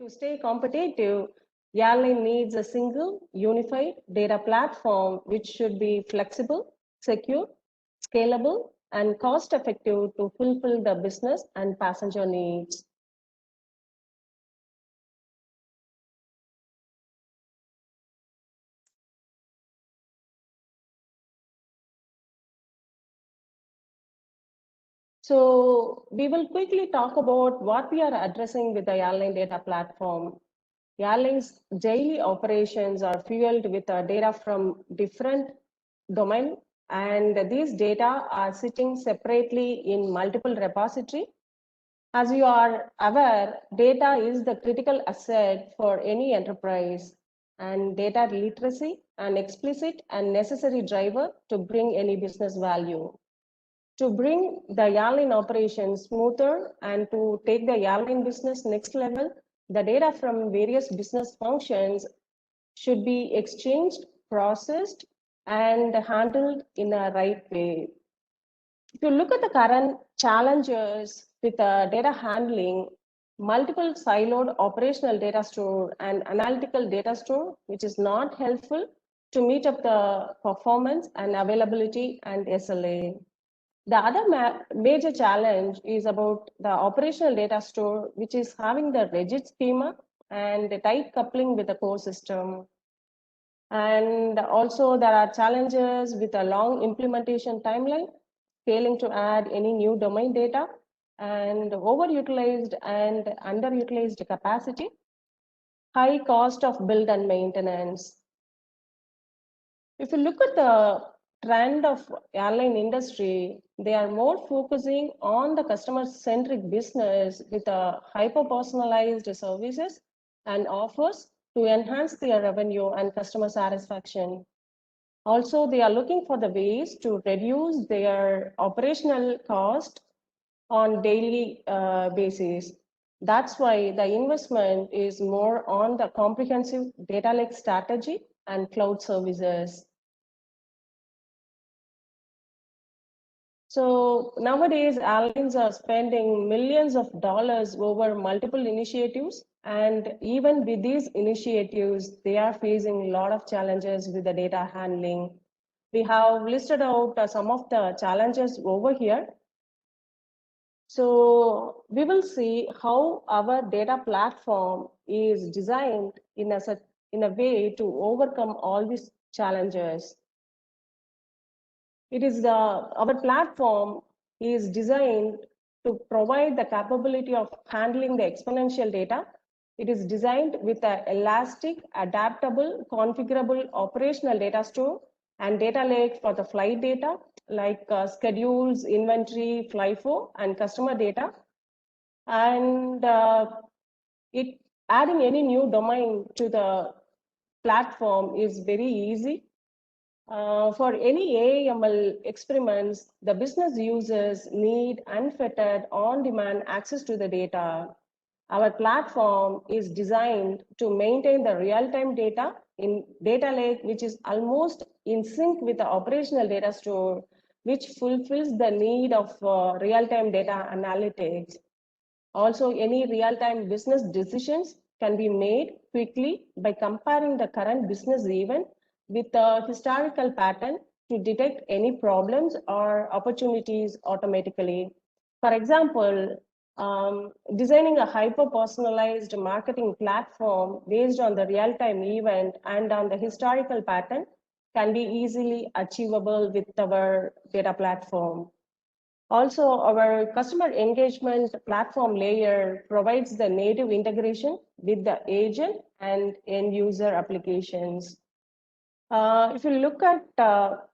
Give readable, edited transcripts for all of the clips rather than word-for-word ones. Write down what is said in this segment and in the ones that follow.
To stay competitive, Airline needs a single, unified data platform which should be flexible, secure, scalable, and cost-effective to fulfill the business and passenger needs. So we will quickly talk about what we are addressing with the Airline data platform. Airlines' daily operations are fueled with data from different domains, and these data are sitting separately in multiple repositories. As you are aware, data is the critical asset for any enterprise, and data literacy an explicit and necessary driver to bring any business value. To bring the airline operation smoother and to take the airline business next level, the data from various business functions should be exchanged, processed, and handled in a right way. If you look at the current challenges with data handling, multiple siloed operational data store and analytical data store, which is not helpful to meet up the performance and availability and SLA. The other major challenge is about the operational data store, which is having the rigid schema and the tight coupling with the core system. And also there are challenges with a long implementation timeline, failing to add any new domain data, and overutilized and underutilized capacity, high cost of build and maintenance. If you look at the trend of airline industry, they are more focusing on the customer-centric business with a hyper-personalized services and offers to enhance their revenue and customer satisfaction. Also, they are looking for the ways to reduce their operational cost on daily basis. That's why the investment is more on the comprehensive data lake strategy and cloud services. So nowadays, airlines are spending millions of dollars over multiple initiatives. And even with these initiatives, they are facing a lot of challenges with the data handling. We have listed out some of the challenges over here. So we will see how our data platform is designed in a way to overcome all these challenges. Our platform is designed to provide the capability of handling the exponential data. It is designed with an elastic, adaptable, configurable operational data store and data lake for the flight data like schedules, inventory, FIFO, and customer data. And adding any new domain to the platform is very easy. For any AI/ML experiments, the business users need unfettered, on-demand access to the data. Our platform is designed to maintain the real-time data in data lake, which is almost in sync with the operational data store, which fulfills the need of real-time data analytics. Also, any real-time business decisions can be made quickly by comparing the current business event with a historical pattern to detect any problems or opportunities automatically. For example, designing a hyper-personalized marketing platform based on the real-time event and on the historical pattern can be easily achievable with our data platform. Also, our customer engagement platform layer provides the native integration with the agent and end user applications. If you look at our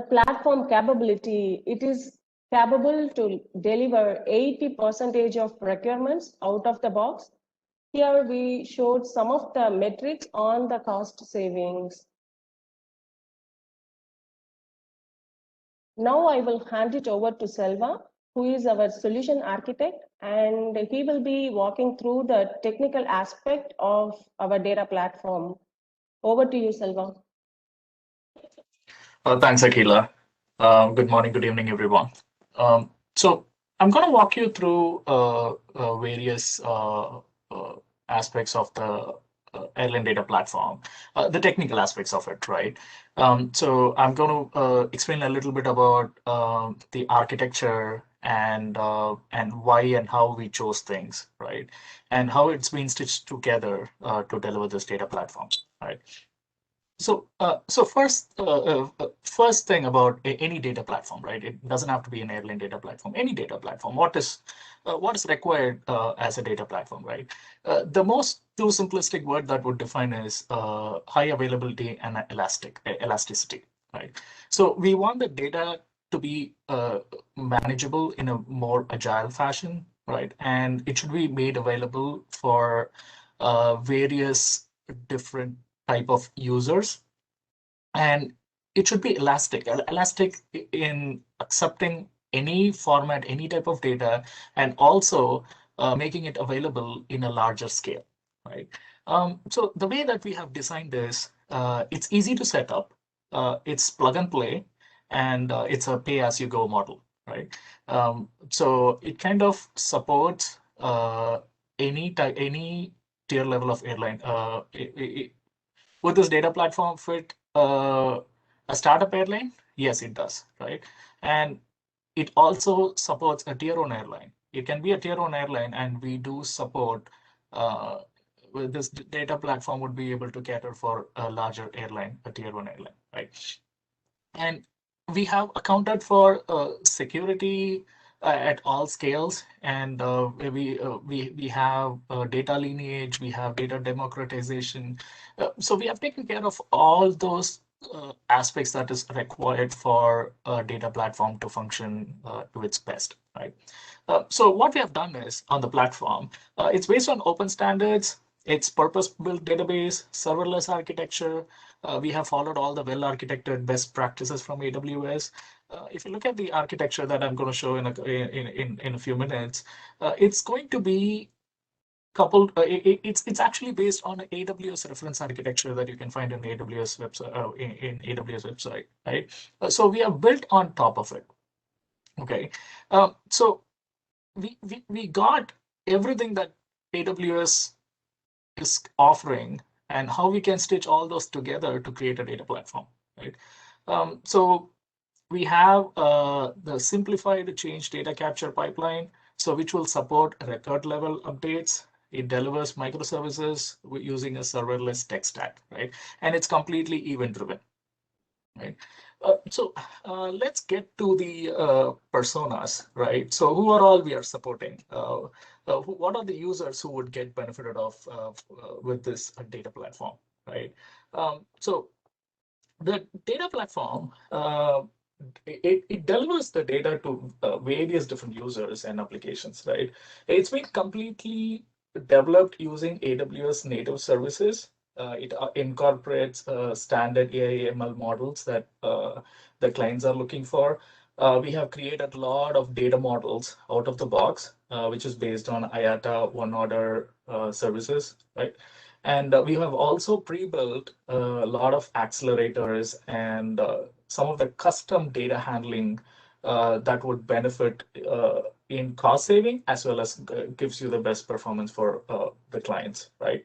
platform capability, it is capable to deliver 80% of requirements out of the box. Here we showed some of the metrics on the cost savings. Now I will hand it over to Selva, who is our solution architect, and he will be walking through the technical aspect of our data platform. Over to you, Selva. Thanks, Akila. Good morning, good evening, everyone. So I'm going to walk you through various aspects of the airline data platform, the technical aspects of it, right? So I'm going to explain a little bit about the architecture and why and how we chose things, right? And how it's been stitched together to deliver this data platform, right? So first thing about any data platform, right? It doesn't have to be an airline data platform. Any data platform. What is required as a data platform, right? The most too simplistic word that would define is high availability and elasticity, right? So we want the data to be manageable in a more agile fashion, right? And it should be made available for various different type of users, and it should be elastic in accepting any format, any type of data, and also making it available in a larger scale, right? So the way that we have designed this, it's easy to set up, it's plug and play, and it's a pay as you go model, right? So it kind of supports any tier level of airline. Would this data platform fit a startup airline? Yes, it does, right? And it also supports a tier one airline. It can be a tier one airline, and we do support with this data platform would be able to cater for a larger airline, a tier one airline, right? And we have accounted for security at all scales, and we have data lineage, we have data democratization. So we have taken care of all those aspects that is required for a data platform to function to its best, right? So what we have done is on the platform, it's based on open standards. It's purpose-built database, serverless architecture. We have followed all the well-architected best practices from AWS. If you look at the architecture that I'm going to show in a few minutes, it's going to be coupled. It's actually based on an AWS reference architecture that you can find in the AWS website, in AWS website, right? So we have built on top of it. Okay, so we got everything that AWS is offering and how we can stitch all those together to create a data platform, right? So we have the simplified change data capture pipeline, so which will support record level updates. It delivers microservices using a serverless tech stack, right? And it's completely event driven, right? Let's get to the personas, right? So who are all we are supporting? What are the users who would get benefited of with this data platform, right? So the data platform, it delivers the data to various different users and applications, right? It's been completely developed using AWS native services. It incorporates standard AI ML models that the clients are looking for. We have created a lot of data models out of the box, which is based on IATA one order services, right? And we have also pre-built a lot of accelerators and some of the custom data handling that would benefit in cost saving as well as gives you the best performance for the clients, right?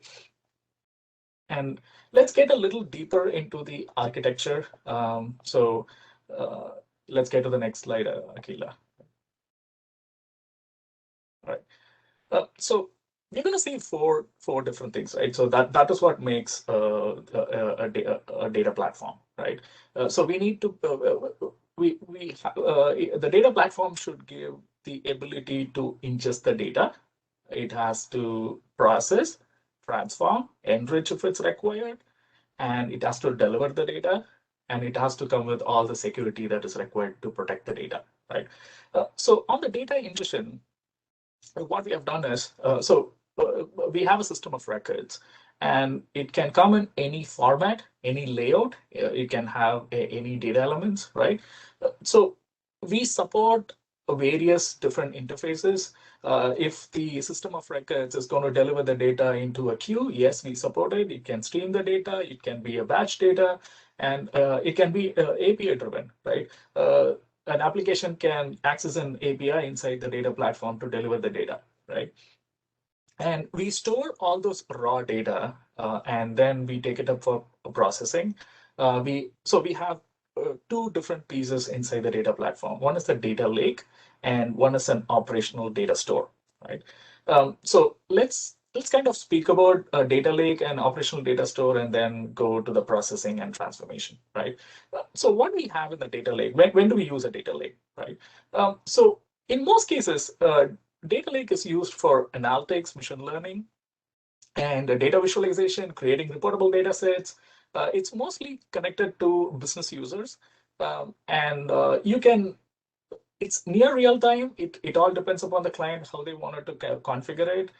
And let's get a little deeper into the architecture. Let's get to the next slide, Akila. All right. So we're going to see four different things, right? So that is what makes a data platform, right? So we need to the data platform should give the ability to ingest the data. It has to process, transform, enrich if it's required, and it has to deliver the data, and it has to come with all the security that is required to protect the data, right? So on the data ingestion, what we have done is, we have a system of records, and it can come in any format, any layout. It can have any data elements, right? So we support various different interfaces. If the system of records is going to deliver the data into a queue, yes, we support it. It can stream the data. It can be a batch data, and it can be API driven, right? An application can access an API inside the data platform to deliver the data, right? And we store all those raw data, and then we take it up for processing. So we have two different pieces inside the data platform. One is the data lake, and one is an operational data store, right? So let's kind of speak about a data lake and operational data store, and then go to the processing and transformation, right? So what we have in the data lake, when do we use a data lake, right? So in most cases, data lake is used for analytics, machine learning, and data visualization, creating reportable data sets. It's mostly connected to business users. And you can, it's near real time. It all depends upon the client, how they wanted to configure it.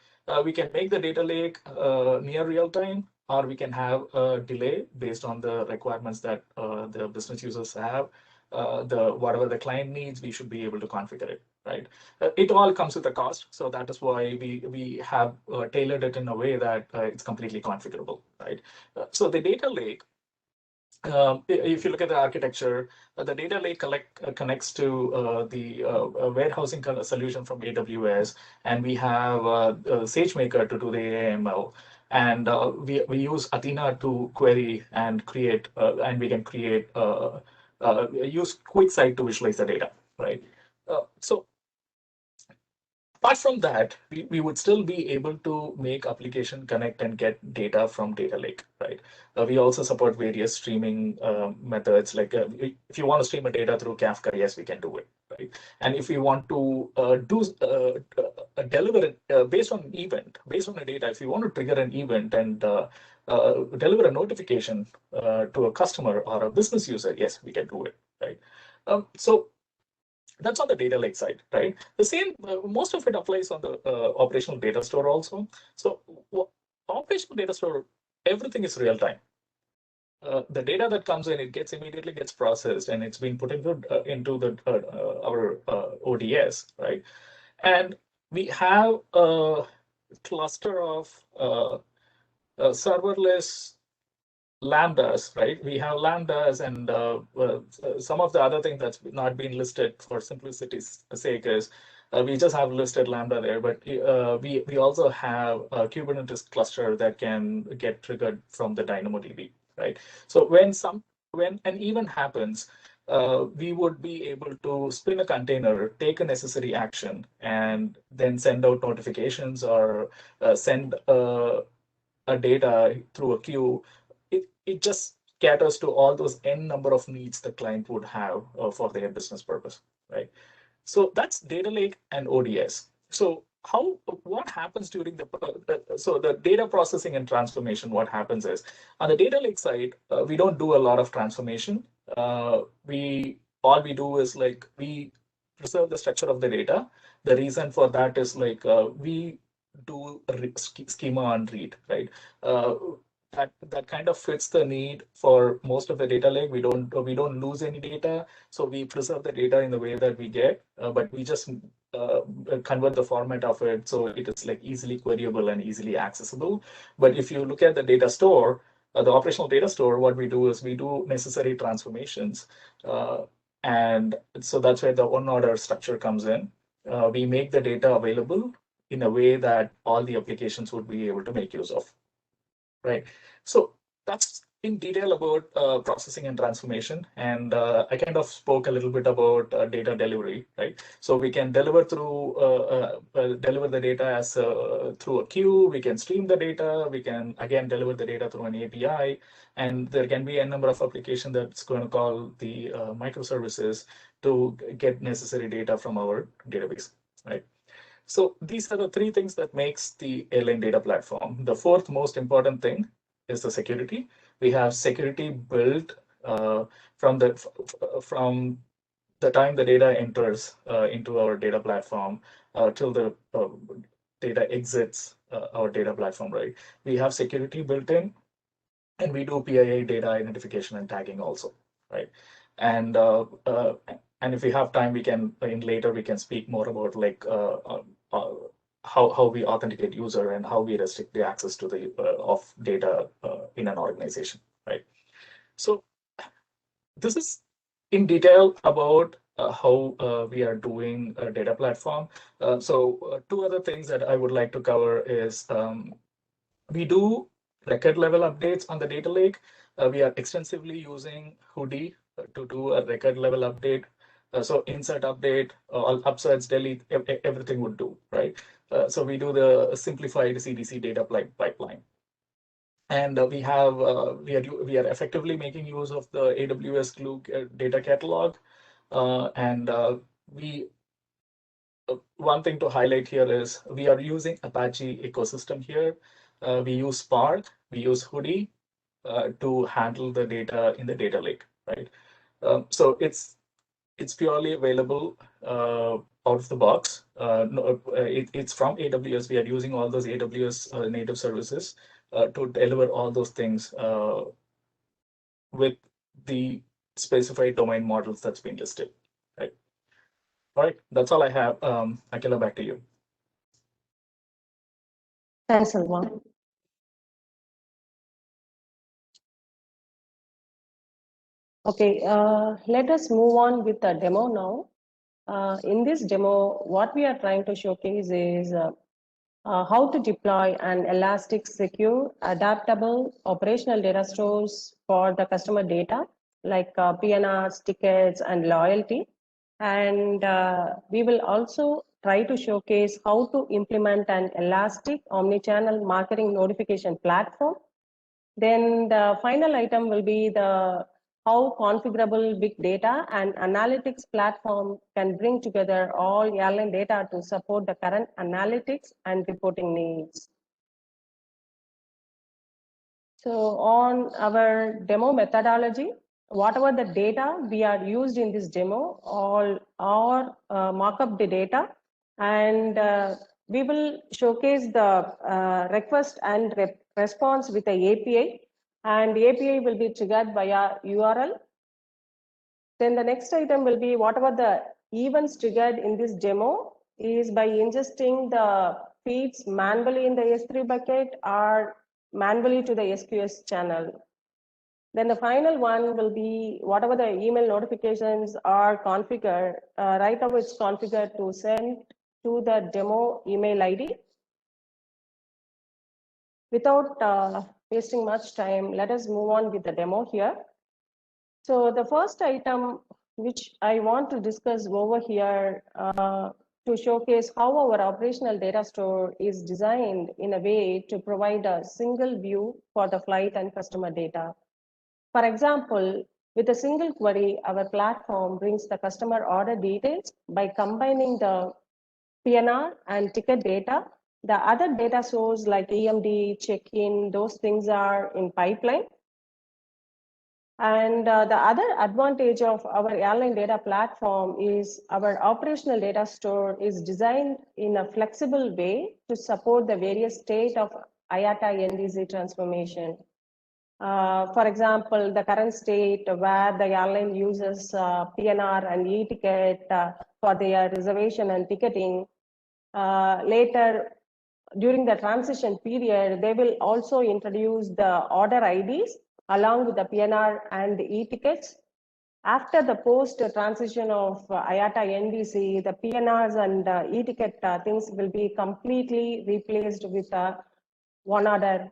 We can make the data lake near real time, or we can have a delay based on the requirements that the business users have. Whatever the client needs, we should be able to configure it, right? It all comes with a cost, so that is why we have tailored it in a way that it's completely configurable, right? So the data lake, if you look at the architecture, the data lake connects to the warehousing solution from AWS, and we have SageMaker to do the AML. And we use Athena to query and create, and we can create, use QuickSight to visualize the data, right? So apart from that, we would still be able to make application connect and get data from data lake, right? We also support various streaming methods. Like if you want to stream a data through Kafka, yes, we can do it, right? And if we want to deliver it based on an event, based on the data, if you want to trigger an event and deliver a notification to a customer or a business user, yes, we can do it, right? So that's on the data lake side, right? The same, most of it applies on the operational data store also. So operational data store, everything is real time. The data that comes in, it gets immediately gets processed, and it's been put into the our ODS, right? And we have a cluster of serverless lambdas, right? We have lambdas, and some of the other things that's not been listed for simplicity's sake is we just have listed lambda there, but we also have a Kubernetes cluster that can get triggered from the DynamoDB, right? So when an event happens, we would be able to spin a container, take a necessary action, and then send out notifications or send a data through a queue. It just caters to all those n number of needs the client would have for their business purpose, right? So that's data lake and ODS. So what happens during so the data processing and transformation, what happens is on the data lake side, we don't do a lot of transformation. All we do is like we preserve the structure of the data. The reason for that is like we do schema on read, right? Uh, that kind of fits the need for most of the data lake. We don't lose any data, so we preserve the data in the way that we get, but we just convert the format of it so it is like easily queryable and easily accessible. But if you look at the data store, the operational data store, what we do is we do necessary transformations, and so that's where the one order structure comes in. We make the data available in a way that all the applications would be able to make use of. Right. So that's in detail about processing and transformation. And I kind of spoke a little bit about data delivery, right? So we can deliver deliver the data as through a queue. We can stream the data. We can again deliver the data through an API, and there can be a number of applications that's going to call the microservices to get necessary data from our database, right? So these are the three things that makes the airline data platform. The fourth most important thing is the security. We have security built from the time the data enters into our data platform till the data exits our data platform, right? We have security built in, and we do PII data identification and tagging also, right? And and if we have time, we can later we can speak more about like how we authenticate user and how we restrict the access to the of data in an organization, right? So this is in detail about how we are doing a data platform. So two other things that I would like to cover is we do record level updates on the data lake. We are extensively using Hudi to do a record level update. So insert, update, all upserts, delete, everything would do, right? So we do the simplified CDC data pipeline. And we are effectively making use of the AWS Glue data catalog. And we one thing to highlight here is we are using Apache ecosystem here. We use Spark, we use Hudi to handle the data in the data lake, right? So it's purely available out of the box. It's from AWS. We are using all those AWS native services to deliver all those things with the specified domain models that's been listed, right? All right, that's all I have. Akila, back to you. Thanks, Selva. Okay, let us move on with the demo now. In this demo, what we are trying to showcase is how to deploy an elastic, secure, adaptable operational data stores for the customer data, like PNRs, tickets, and loyalty. And we will also try to showcase how to implement an elastic omnichannel marketing notification platform. Then the final item will be the how configurable big data and analytics platform can bring together all airline data to support the current analytics and reporting needs. So on our demo methodology, whatever the data we are used in this demo, all or mark up the data, and we will showcase the request and response with the API, and the API will be triggered via URL. Then the next item will be whatever the events triggered in this demo is by ingesting the feeds manually in the S3 bucket or manually to the SQS channel. Then the final one will be whatever the email notifications are configured, right now it's configured to send to the demo email ID. Without wasting much time, let us move on with the demo here. So the first item which I want to discuss over here to showcase how our operational data store is designed in a way to provide a single view for the flight and customer data. For example, with a single query, our platform brings the customer order details by combining the PNR and ticket data. The other data source like EMD, check-in, those things are in pipeline. And the other advantage of our airline data platform is our operational data store is designed in a flexible way to support the various state of IATA NDC transformation. For example, the current state where the airline uses PNR and e-ticket for their reservation and ticketing. Later, during the transition period, they will also introduce the order IDs along with the PNR and the e-tickets. After the post-transition of IATA NDC, the PNRs and e-ticket things will be completely replaced with a one-order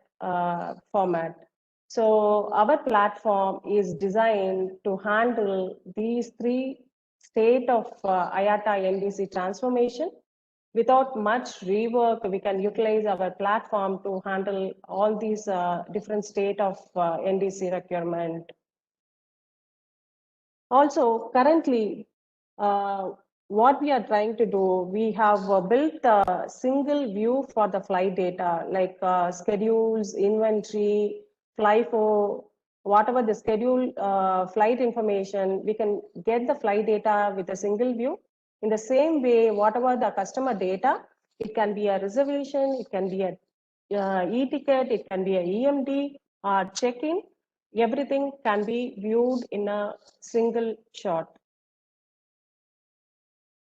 format. So our platform is designed to handle these three state of IATA NDC transformation. Without much rework, we can utilize our platform to handle all these different state of NDC requirement. Also, currently, what we are trying to do, we have built a single view for the flight data, like schedules, inventory, FlyFo, whatever the schedule flight information, we can get the flight data with a single view. In the same way, whatever the customer data, it can be a reservation, it can be a e-ticket, it can be a EMD or check-in. Everything can be viewed in a single shot.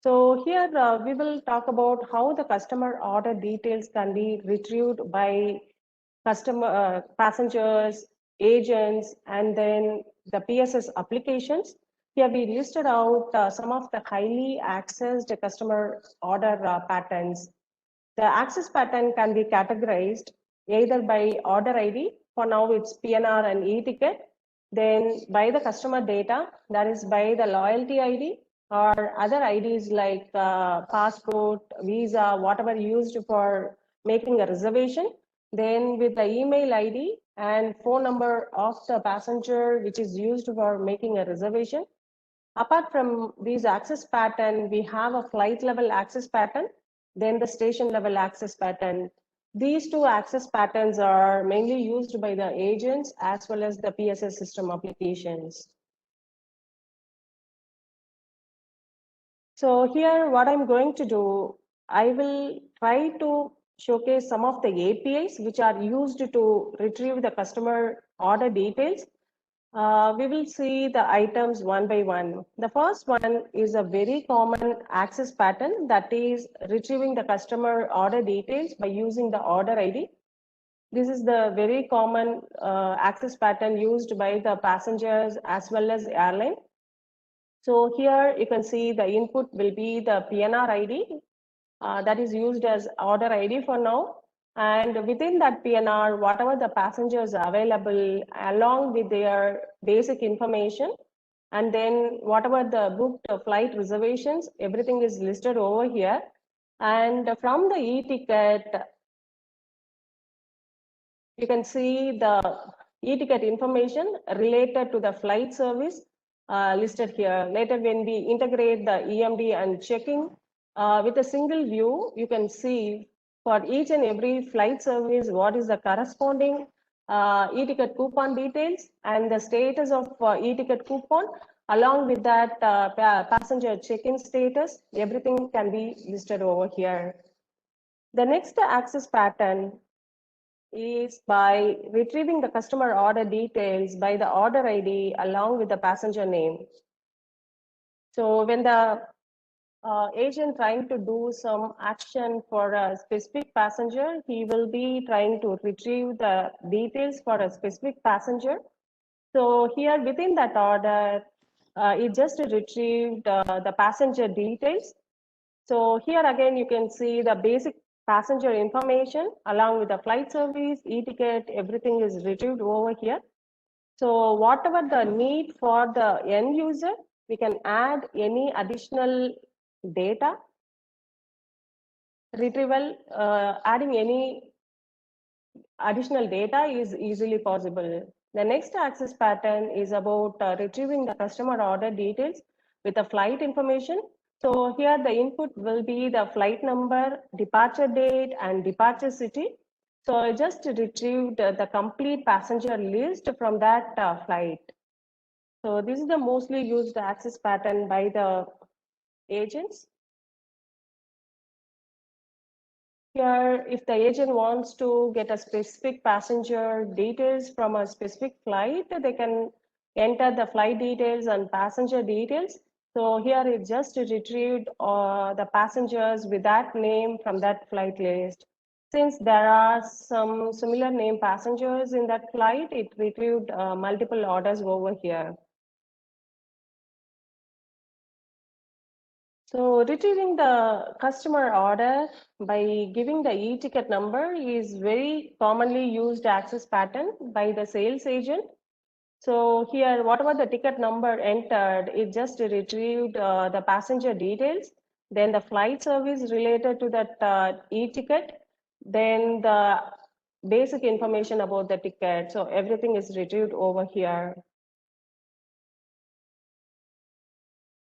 So here we will talk about how the customer order details can be retrieved by customer passengers, agents, and then the PSS applications. Here we listed out some of the highly accessed customer order patterns. The access pattern can be categorized either by order ID, for now it's PNR and e-ticket, then by the customer data, that is by the loyalty ID, or other IDs like passport, visa, whatever used for making a reservation, then with the email ID and phone number of the passenger which is used for making a reservation. Apart from these access pattern, we have a flight level access pattern, then the station level access pattern. These two access patterns are mainly used by the agents as well as the PSS system applications. So here what I'm going to do, I will try to showcase some of the APIs which are used to retrieve the customer order details. We will see the items one by one. The first one is a very common access pattern, that is retrieving the customer order details by using the order ID. This is the very common access pattern used by the passengers as well as airline. So here you can see the input will be the PNR ID that is used as order ID for now. And within that PNR, whatever the passengers are available along with their basic information, and then whatever the booked flight reservations, everything is listed over here. And from the e-ticket, you can see the e-ticket information related to the flight service listed here. Later, when we integrate the EMD and checking with a single view, you can see for each and every flight service, what is the corresponding e-ticket coupon details and the status of e-ticket coupon. Along with that passenger check-in status, everything can be listed over here. The next access pattern is by retrieving the customer order details by the order ID along with the passenger name. So when the agent trying to do some action for a specific passenger, he will be trying to retrieve the details for a specific passenger. So here within that order, it just retrieved the passenger details. So here again, you can see the basic passenger information along with the flight service, e-ticket, everything is retrieved over here. So whatever the need for the end user, we can add any additional data retrieval, adding any additional data is easily possible. The next access pattern is about retrieving the customer order details with the flight information. So here the input will be the flight number, departure date, and departure city. So I just retrieved the complete passenger list from that flight. So this is the mostly used access pattern by the agents. Here, if the agent wants to get a specific passenger details from a specific flight, they can enter the flight details and passenger details. So here it just retrieved the passengers with that name from that flight list. Since there are some similar name passengers in that flight, it retrieved multiple orders over here. So retrieving the customer order by giving the e-ticket number is very commonly used access pattern by the sales agent. So here, whatever the ticket number entered, it just retrieved the passenger details, then the flight service related to that e-ticket, then the basic information about the ticket. So everything is retrieved over here.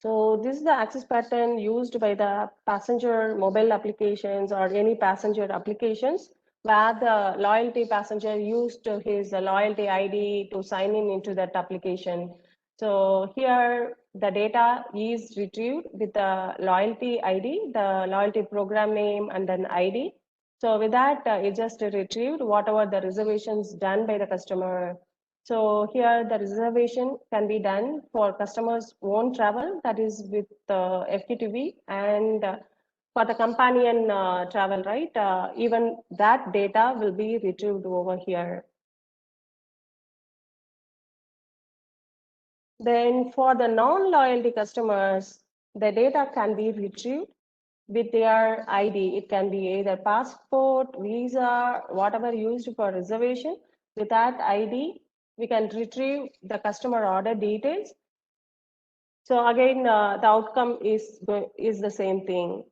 So this is the access pattern used by the passenger mobile applications or any passenger applications where the loyalty passenger used his loyalty ID to sign in into that application. So here the data is retrieved with the loyalty ID, the loyalty program name and then ID. So with that, it just retrieved whatever the reservations done by the customer. So here the reservation can be done for customers' own travel, that is with FQTV, and for the companion travel, right? Even that data will be retrieved over here. Then for the non-loyalty customers, the data can be retrieved with their ID. It can be either passport, visa, whatever used for reservation. With that ID, we can retrieve the customer order details. So again, the outcome is the same thing.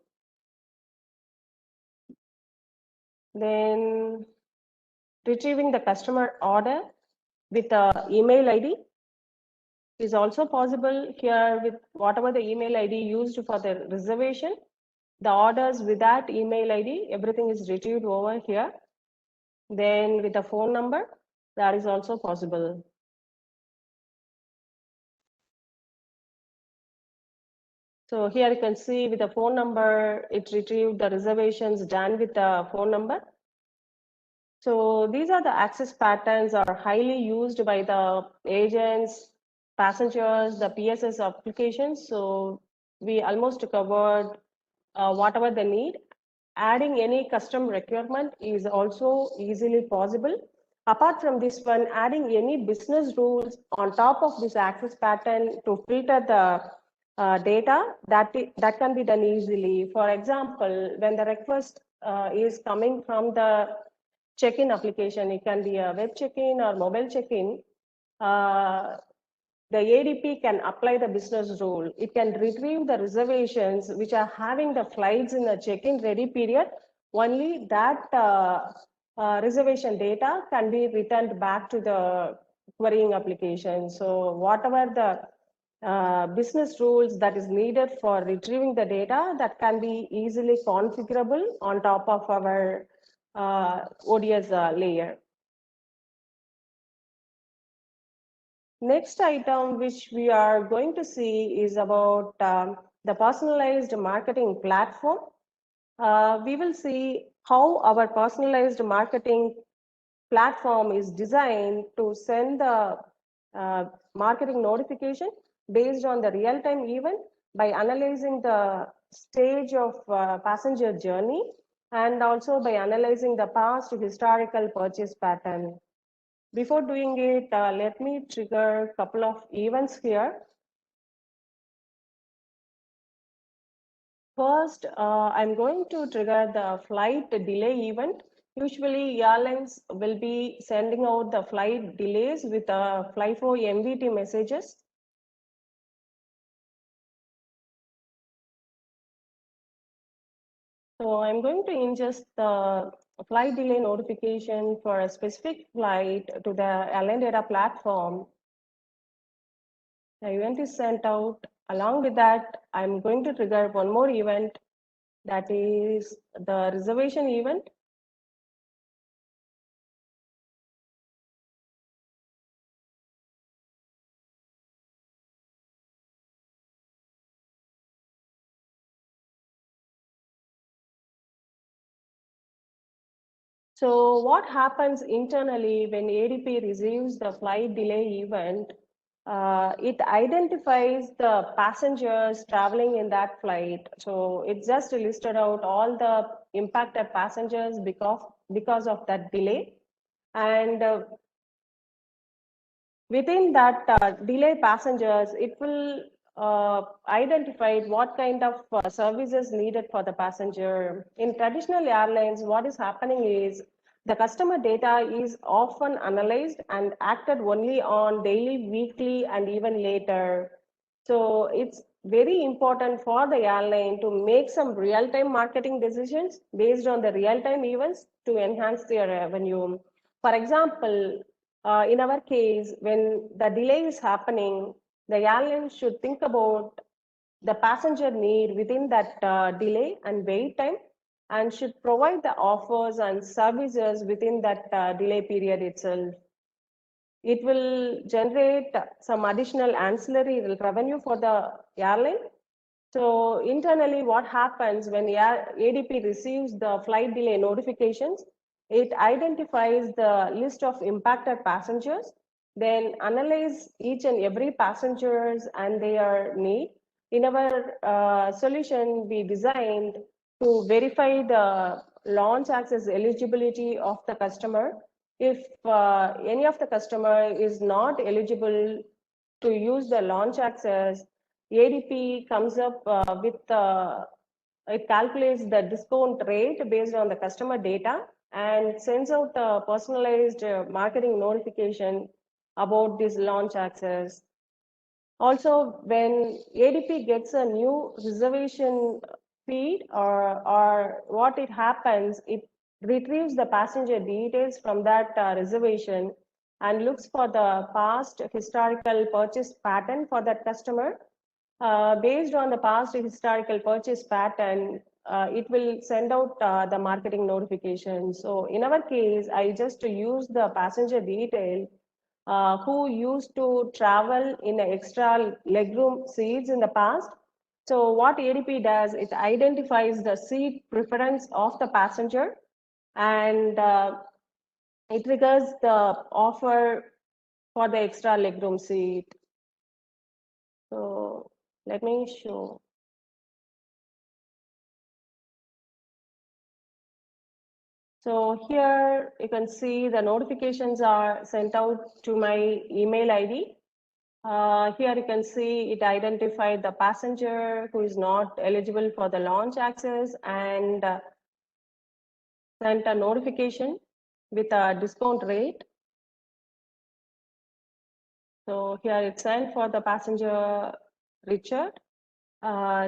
Then retrieving the customer order with a email ID is also possible here with whatever the email ID used for the reservation. The orders with that email ID, everything is retrieved over here. Then with the phone number, that is also possible. So here you can see with the phone number, it retrieved the reservations done with the phone number. So these are the access patterns are highly used by the agents, passengers, the PSS applications. So we almost covered whatever they need. Adding any custom requirement is also easily possible. Apart from this one, adding any business rules on top of this access pattern to filter the data, that can be done easily. For example, when the request is coming from the check-in application, it can be a web check-in or mobile check-in, the ADP can apply the business rule. It can retrieve the reservations which are having the flights in the check-in ready period. Only that reservation data can be returned back to the querying application. So whatever the business rules that is needed for retrieving the data, that can be easily configurable on top of our ODS layer. Next item which we are going to see is about the personalized marketing platform. We will see how our personalized marketing platform is designed to send the marketing notification based on the real-time event by analyzing the stage of passenger journey and also by analyzing the past historical purchase pattern. Before doing it, let me trigger a couple of events here. First, I'm going to trigger the flight delay event. Usually, airlines will be sending out the flight delays with FlyFlow MVT messages. So I'm going to ingest the flight delay notification for a specific flight to the airline data platform. The event is sent out. Along with that, I'm going to trigger one more event, that is the reservation event. So what happens internally when ADP receives the flight delay event? It identifies the passengers traveling in that flight. So it just listed out all the impacted passengers because of that delay. And within that delay passengers, it will identify what kind of services needed for the passenger. In traditional airlines, what is happening is the customer data is often analyzed and acted only on daily, weekly, and even later. So it's very important for the airline to make some real-time marketing decisions based on the real-time events to enhance their revenue. For example, in our case, when the delay is happening, the airline should think about the passenger need within that delay and wait time and should provide the offers and services within that delay period itself. It will generate some additional ancillary revenue for the airline. So internally, what happens when ADP receives the flight delay notifications, it identifies the list of impacted passengers, then analyze each and every passengers and their need. In our solution, we designed to verify the launch access eligibility of the customer. If any of the customer is not eligible to use the launch access, ADP comes up with it calculates the discount rate based on the customer data and sends out a personalized marketing notification about this launch access. Also, when ADP gets a new reservation feed or what it happens, it retrieves the passenger details from that reservation and looks for the past historical purchase pattern for that customer. Based on the past historical purchase pattern, it will send out the marketing notification. So in our case, I just use the passenger detail who used to travel in extra legroom seats in the past. So what ADP does, it identifies the seat preference of the passenger and it triggers the offer for the extra legroom seat. So let me show. So here you can see the notifications are sent out to my email ID. Here you can see it identified the passenger who is not eligible for the launch access and sent a notification with a discount rate. So here it's sent for the passenger Richard,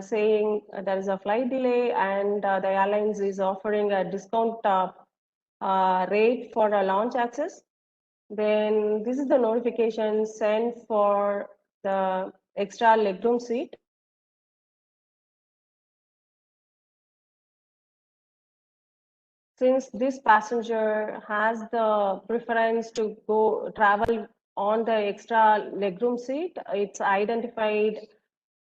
saying there is a flight delay and the airlines is offering a discount rate for a launch access. Then this is the notification sent for the extra legroom seat. Since this passenger has the preference to go travel on the extra legroom seat, it's identified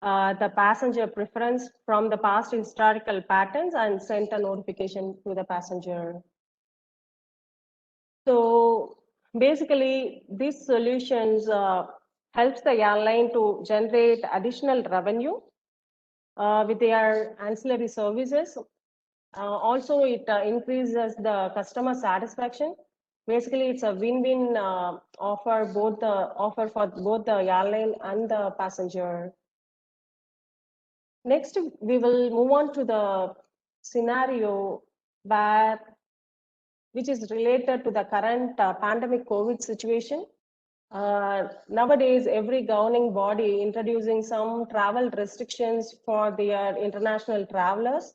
the passenger preference from the past historical patterns and sent a notification to the passenger. So basically, these solutions helps the airline to generate additional revenue with their ancillary services. Also, it increases the customer satisfaction. Basically, it's a win-win offer for both the airline and the passenger. Next, we will move on to the scenario which is related to the current pandemic COVID situation. Nowadays, every governing body introducing some travel restrictions for their international travelers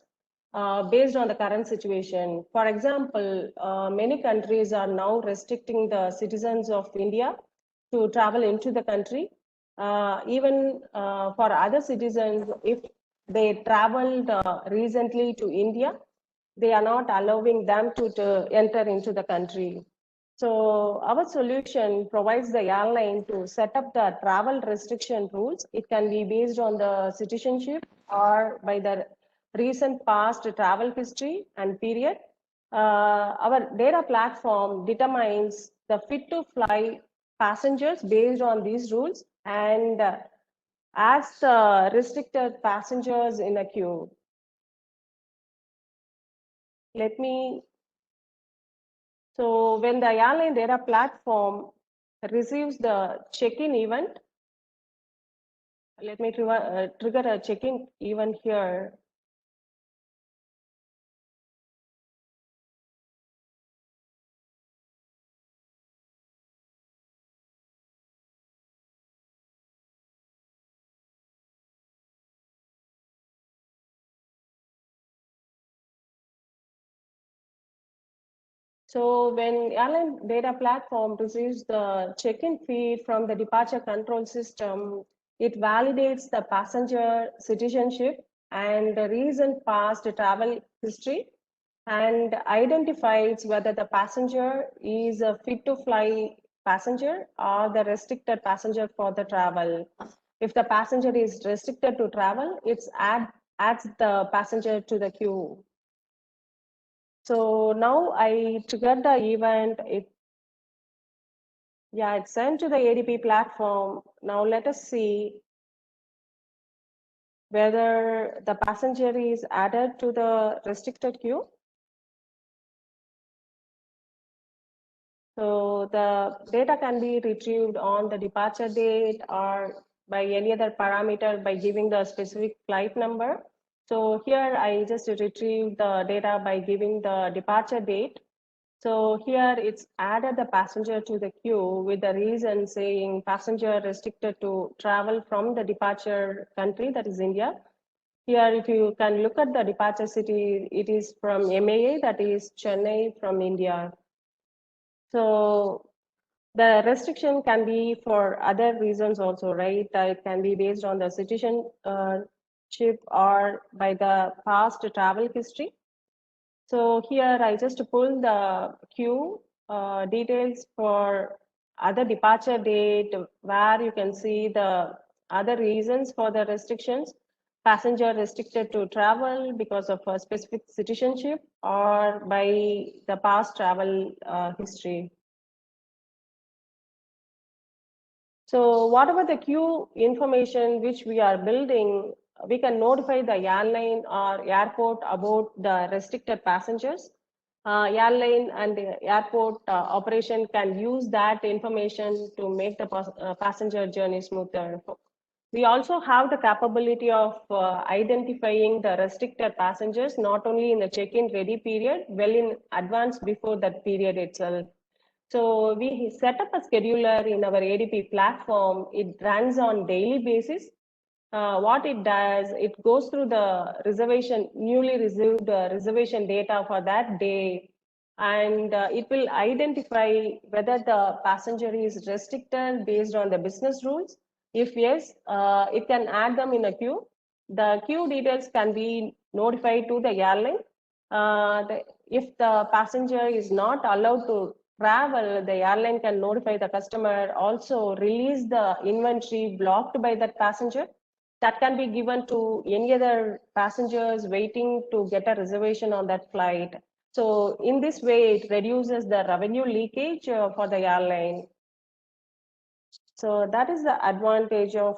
based on the current situation. For example, many countries are now restricting the citizens of India to travel into the country. Even for other citizens, if they traveled recently to India, they are not allowing them to enter into the country. So our solution provides the airline to set up the travel restriction rules. It can be based on the citizenship or by the recent past travel history and period. Our data platform determines the fit to fly passengers based on these rules and adds the restricted passengers in a queue. So when the airline data platform receives the check-in event, let me trigger a check-in event here. So when airline data platform receives the check-in feed from the departure control system, it validates the passenger citizenship and the recent past travel history and identifies whether the passenger is a fit to fly passenger or the restricted passenger for the travel. If the passenger is restricted to travel, it adds the passenger to the queue. So now I triggered the event. It's sent to the ADP platform. Now let us see whether the passenger is added to the restricted queue. So the data can be retrieved on the departure date or by any other parameter by giving the specific flight number. So here I just retrieved the data by giving the departure date. So here it's added the passenger to the queue with the reason saying passenger restricted to travel from the departure country, that is India. Here, if you can look at the departure city, it is from MAA, that is Chennai from India. So the restriction can be for other reasons also, right? It can be based on the citizenship or by the past travel history. So here I just pull the queue details for other departure date where you can see the other reasons for the restrictions. Passenger restricted to travel because of a specific citizenship or by the past travel history. So whatever the queue information which we are building, we can notify the airline or airport about the restricted passengers. Airline and the airport operation can use that information to make the passenger journey smoother. We also have the capability of identifying the restricted passengers, not only in the check-in ready period, well in advance before that period itself. So we set up a scheduler in our ADP platform. It runs on daily basis. What it does, it goes through the reservation, newly received reservation data for that day, and it will identify whether the passenger is restricted based on the business rules. If yes, it can add them in a queue. The queue details can be notified to the airline. If the passenger is not allowed to travel, the airline can notify the customer, also release the inventory blocked by that passenger. That can be given to any other passengers waiting to get a reservation on that flight. So in this way, it reduces the revenue leakage for the airline. So that is the advantage of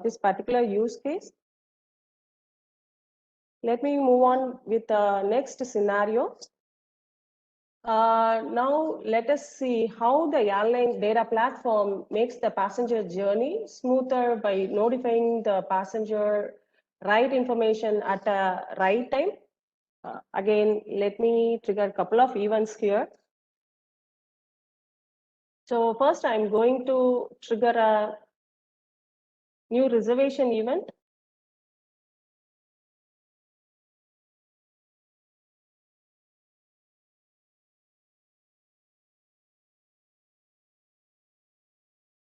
this particular use case. Let me move on with the next scenario. Now let us see how the airline data platform makes the passenger journey smoother by notifying the passenger right information at a right time. Again, let me trigger a couple of events here. So first I'm going to trigger a new reservation event.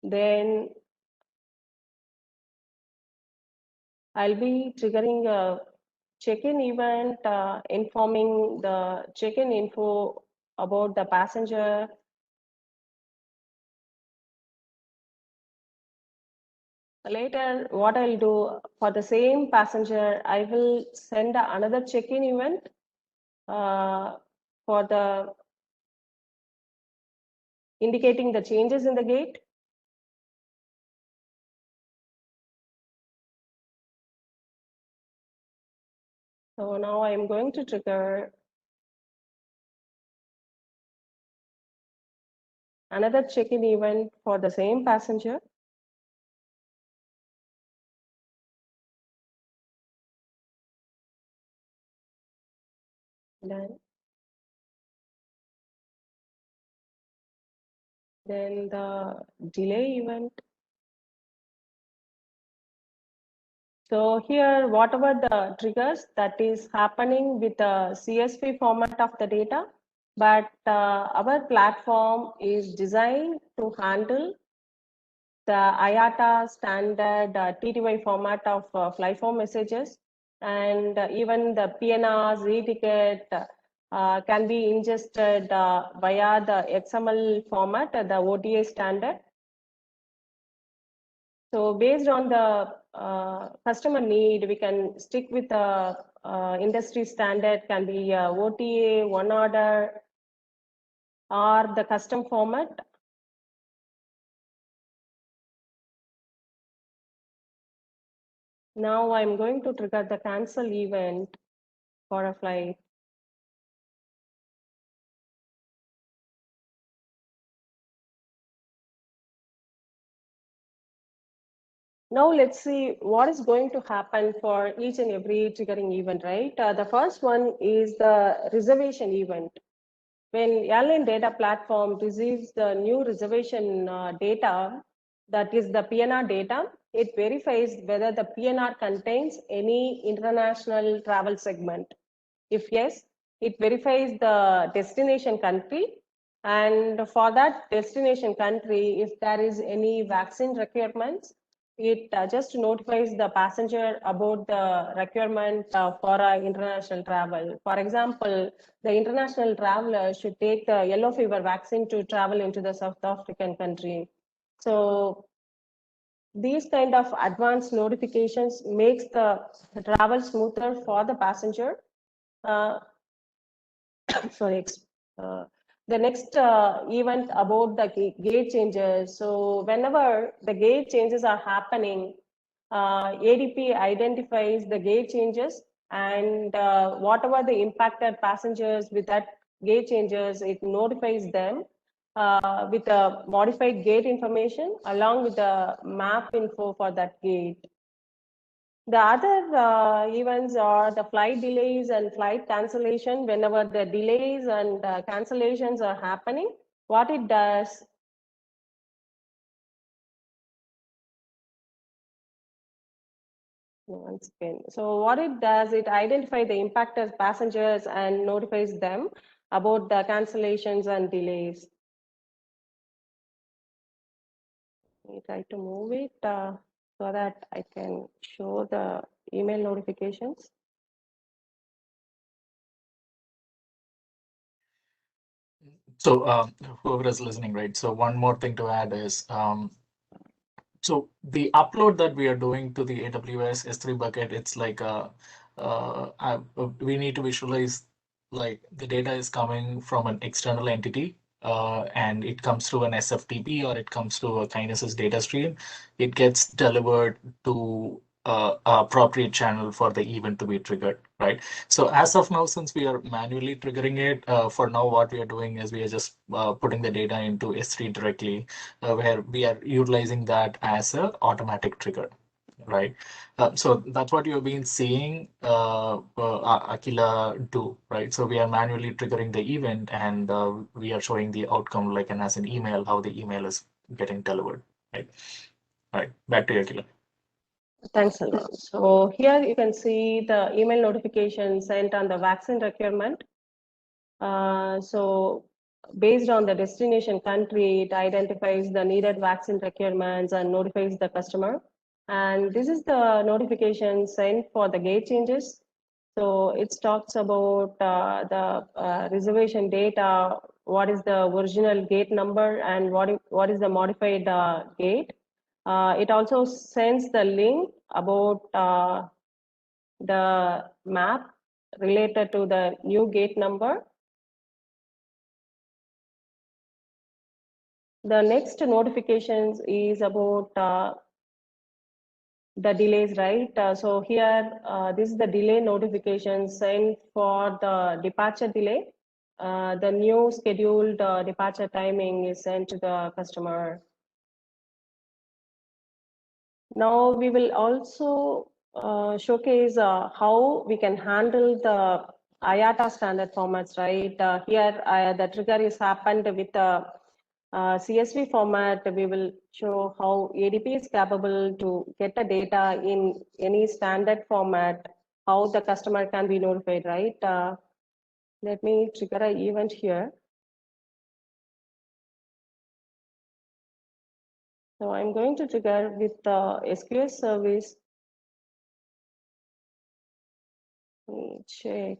Then I'll be triggering a check-in event, informing the check-in info about the passenger. Later, what I'll do for the same passenger, I will send another check-in event for the indicating the changes in the gate. So now I'm going to trigger another check-in event for the same passenger. Then the delay event. So here, whatever the triggers that is happening with the CSV format of the data, but our platform is designed to handle the IATA standard TTY format of flyform messages, and even the PNRs, e-ticket can be ingested via the XML format, the OTA standard. So based on the customer need, we can stick with the industry standard, can be OTA, one order, or the custom format. Now I'm going to trigger the cancel event for a flight. Now let's see what is going to happen for each and every triggering event, right? The first one is the reservation event. When airline data platform receives the new reservation data, that is the PNR data, it verifies whether the PNR contains any international travel segment. If yes, it verifies the destination country, and for that destination country, if there is any vaccine requirements, it just notifies the passenger about the requirement for international travel. For example, the international traveler should take the yellow fever vaccine to travel into the South African country. So these kind of advanced notifications makes the travel smoother for the passenger. Sorry, the next event about the gate changes. So whenever the gate changes are happening, ADP identifies the gate changes, and whatever the impacted passengers with that gate changes, it notifies them with a modified gate information along with the map info for that gate. The other events are the flight delays and flight cancellation. Whenever the delays and cancellations are happening, what it does, once again, so what it does, it identifies the impacted passengers and notifies them about the cancellations and delays. Let me try to move it so that I can show the email notifications. So whoever is listening, right? So one more thing to add is, so the upload that we are doing to the AWS S3 bucket, it's like we need to visualize like the data is coming from an external entity, and it comes through an SFTP or it comes through a Kinesis data stream. It gets delivered to appropriate channel for the event to be triggered, right? So as of now, since we are manually triggering it, for now, what we are doing is we are just putting the data into S3 directly, where we are utilizing that as a automatic trigger, right? So that's what you've been seeing Aquila do, right? So we are manually triggering the event, and we are showing the outcome like as an email, how the email is getting delivered, right? All right, back to you, Aquila. Thanks a lot. So here you can see the email notification sent on the vaccine requirement. So based on the destination country, it identifies the needed vaccine requirements and notifies the customer. And this is the notification sent for the gate changes. So it talks about the reservation data, what is the original gate number and what is the modified gate. It also sends the link about the map related to the new gate number. The next notifications is about the delays, right? So here, this is the delay notification sent for the departure delay. The new scheduled departure timing is sent to the customer. Now we will also showcase how we can handle the IATA standard formats, right? Here, the trigger is happened with the CSV format. We will show how ADP is capable to get the data in any standard format, how the customer can be notified, right? Let me trigger an event here. So I'm going to trigger with the SQL service. Let me check.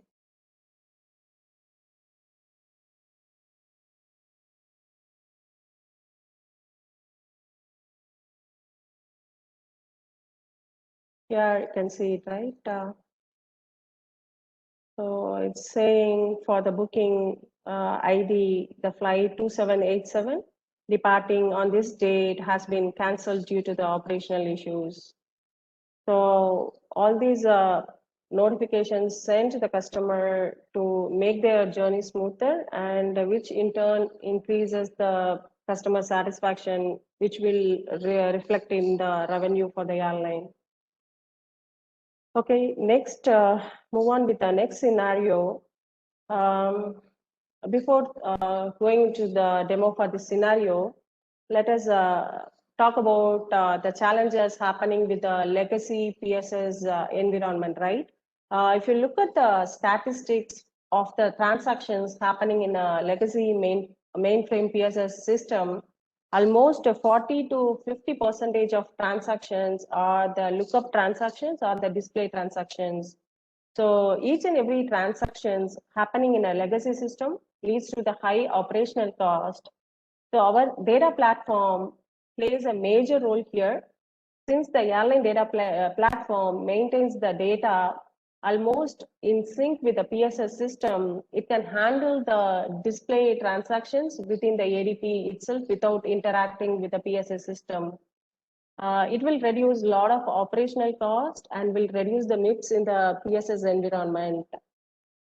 Here you can see it, right? So it's saying for the booking ID, the flight 2787 departing on this date has been cancelled due to the operational issues. So all these notifications sent to the customer to make their journey smoother, and which in turn increases the customer satisfaction which will reflect in the revenue for the airline. Okay, next, move on with the next scenario. Before going to the demo for this scenario, let us talk about the challenges happening with the legacy PSS environment, right? If you look at the statistics of the transactions happening in a legacy mainframe PSS system, almost 40 to 50% of transactions are the lookup transactions or the display transactions. So each and every transactions happening in a legacy system leads to the high operational cost. So our data platform plays a major role here. Since the airline data platform maintains the data almost in sync with the PSS system, it can handle the display transactions within the ADP itself without interacting with the PSS system. It will reduce a lot of operational cost and will reduce the MIPS in the PSS environment.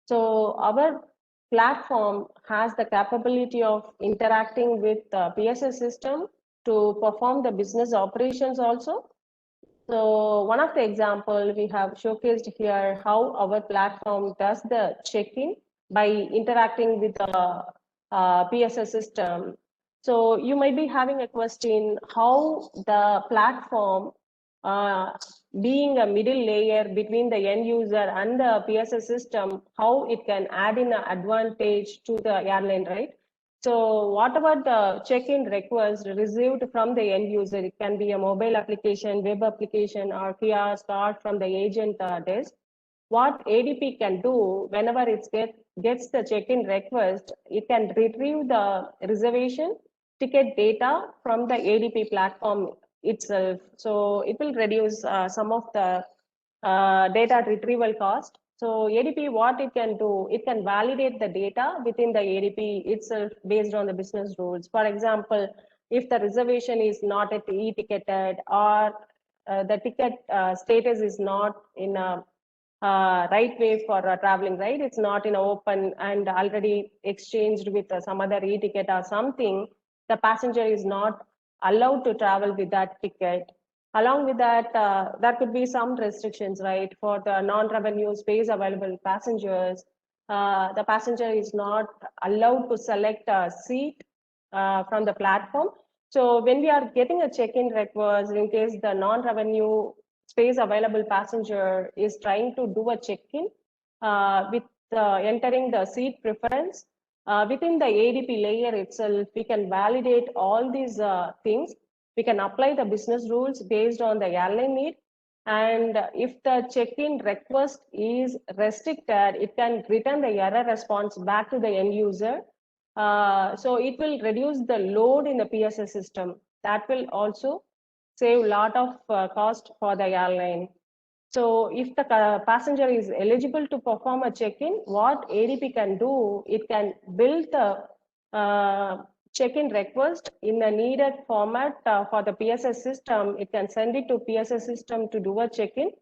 So our platform has the capability of interacting with the PSS system to perform the business operations also. So one of the example we have showcased here how our platform does the check-in by interacting with the PSS system. So you might be having a question how the platform being a middle layer between the end user and the PSS system, how it can add in an advantage to the airline, right? So whatever the check-in request received from the end user, it can be a mobile application, web application, or kiosk, or from the agent desk. What ADP can do whenever it gets the check-in request, it can retrieve the reservation ticket data from the ADP platform itself. So it will reduce some of the data retrieval cost. So ADP, what it can do, it can validate the data within the ADP itself based on the business rules. For example, if the reservation is not at e-ticketed or the ticket status is not in a right way for traveling, right? It's not in open and already exchanged with some other e-ticket or something, the passenger is not allowed to travel with that ticket. Along with that, there could be some restrictions, right? For the non-revenue space available passengers, the passenger is not allowed to select a seat from the platform. So when we are getting a check-in request, in case the non-revenue space available passenger is trying to do a check-in with entering the seat preference, within the ADP layer itself, we can validate all these things. We can apply the business rules based on the airline need. And if the check-in request is restricted, it can return the error response back to the end user. So it will reduce the load in the PSS system. That will also save a lot of cost for the airline. So if the passenger is eligible to perform a check-in, what ADP can do, it can build the check-in request in a needed format for the PSS system. It can send it to PSS system to do a check-in.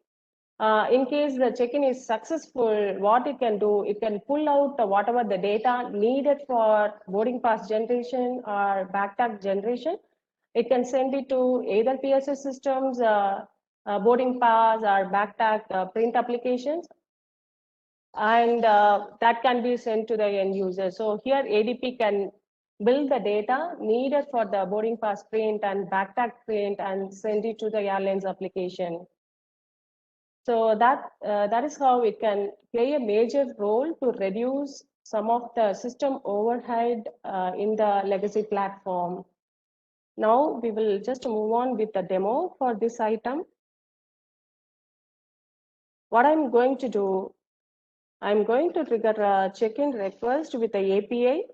In case the check-in is successful, what it can do, it can pull out whatever the data needed for boarding pass generation or backpack generation. It can send it to either PSS systems, boarding pass or backpack print applications, and that can be sent to the end user. So here ADP can build the data needed for the boarding pass print and backpack print and send it to the airline's application. So that is how it can play a major role to reduce some of the system overhead in the legacy platform. Now we will just move on with the demo for this item. What I'm going to do, I'm going to trigger a check-in request with the API.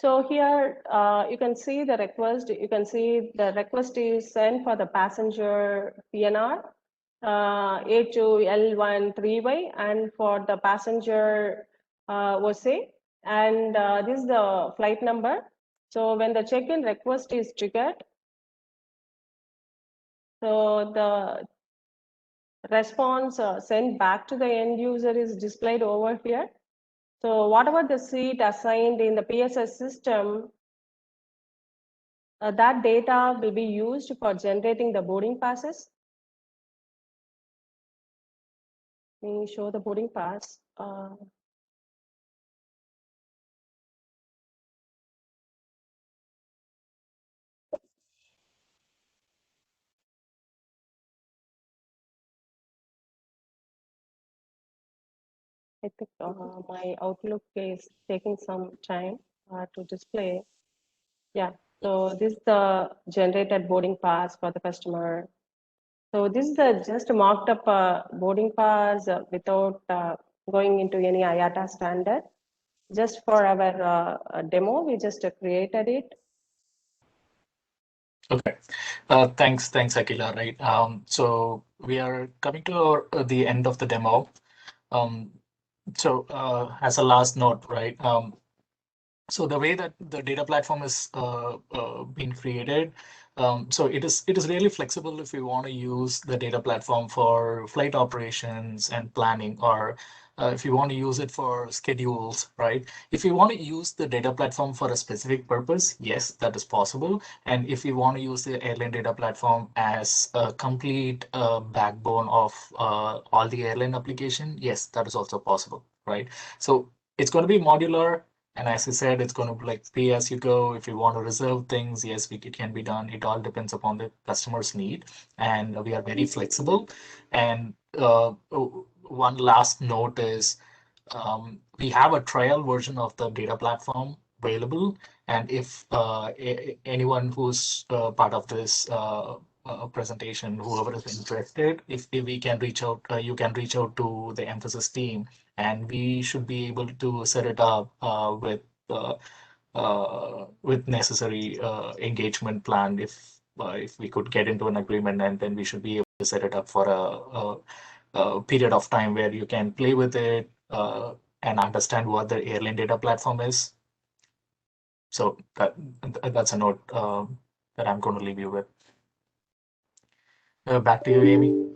So here you can see the request. You can see the request is sent for the passenger PNR A2L13Y and for the passenger OSA. And this is the flight number. So when the check-in request is triggered, so the response sent back to the end user is displayed over here. So whatever the seat assigned in the PSS system, that data will be used for generating the boarding passes. Let me show the boarding pass. I think my Outlook is taking some time to display. Yeah, so this is the generated boarding pass for the customer. So this is the just mocked up boarding pass without going into any IATA standard. Just for our demo, we just created it. Okay, thanks, Akila. Right. So we are coming to the end of the demo. So as a last note, right? So the way that the data platform is being created, so it is really flexible if you want to use the data platform for flight operations and planning, or if you want to use it for schedules, right? If you want to use the data platform for a specific purpose, yes, that is possible. And if you want to use the airline data platform as a complete backbone of all the airline application, yes, that is also possible, right? So it's going to be modular. And as I said, it's going to be like pay as you go. If you want to reserve things, yes, it can be done. It all depends upon the customer's need. And we are very flexible. And one last note is we have a trial version of the data platform available. And if anyone who's part of this presentation, whoever is interested, if we can reach out, you can reach out to the Mphasis team, and we should be able to set it up with necessary engagement plan. If we could get into an agreement, and then we should be able to set it up for a period of time where you can play with it and understand what the airline data platform is. So that's a note that I'm going to leave you with. Back to you, Amy.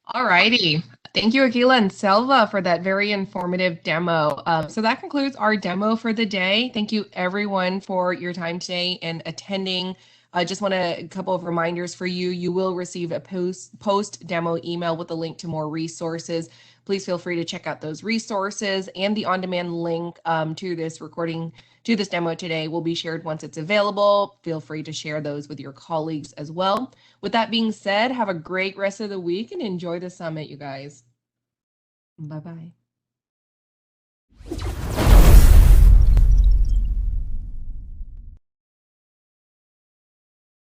All righty. Thank you, Akila and Selva, for that very informative demo. So that concludes our demo for the day. Thank you, everyone, for your time today and attending. I just want a couple of reminders for you. You will receive a post demo email with a link to more resources. Please feel free to check out those resources, and the on-demand link to this recording, to this demo today, will be shared once it's available. Feel free to share those with your colleagues as well. With that being said, have a great rest of the week and enjoy the summit, you guys. Bye-bye.